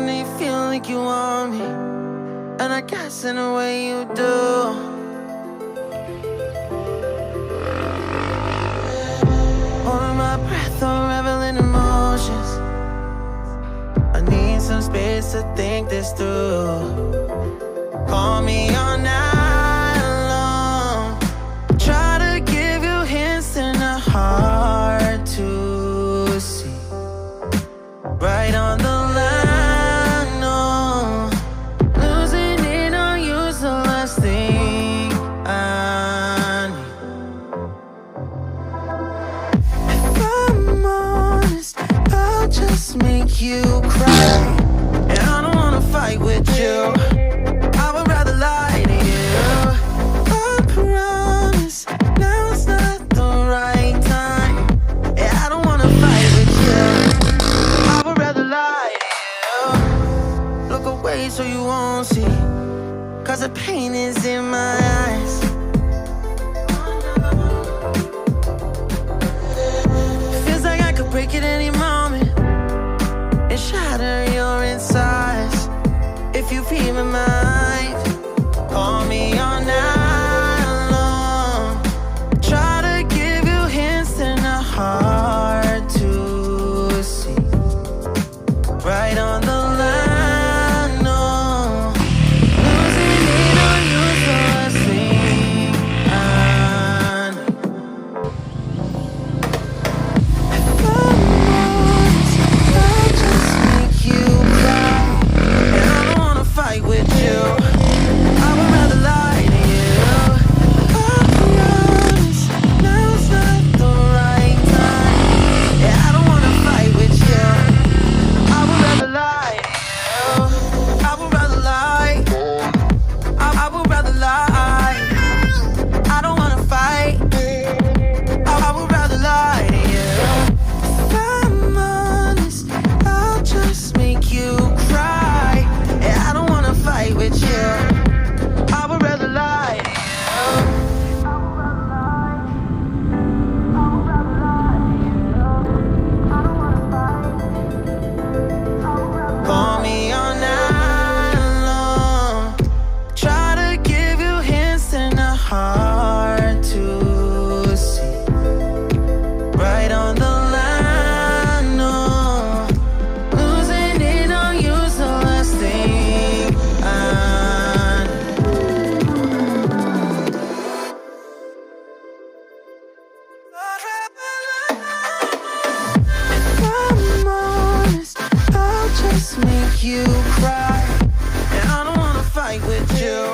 know you feel like you want me, and I guess in a way you do. Holding my breath, unraveling emotions. I need some space to think this through. Call me all night long. Try to give you hints and a hard to see. Right on the line, no. Losing it on you's the last thing I need. If I'm honest, I'll just make you cry. And I don't wanna fight with you. I would rather lie to you. I promise now's not the right time. Yeah, I don't wanna fight with you. I would rather lie to you. Look away so you won't see, 'cause the pain is in my eyes. Feels like I could break it any moment and shatter your insides. If you feel my mind, call me all night long. Try to give you hints and a hard to see. Right on the line, no. Losing it on you's the last thing I need. If I'm honest, I'll just make you cry. And I don't wanna fight with you. I would rather lie to you. I promise now's not the right time. Yeah, I don't wanna fight with you. I would rather lie to you. I would rather lie. I would rather lie. I don't wanna fight. I would rather lie to you. If I'm honest, I'll just make you cry. Yeah, I don't wanna fight with you. I would rather lie to you. Call me all night long. Try to give you hints and a hard to see. Right on the line, no. Losing it on you's the last thing I need. If I'm honest, I'll just make you cry. And I don't wanna fight with you.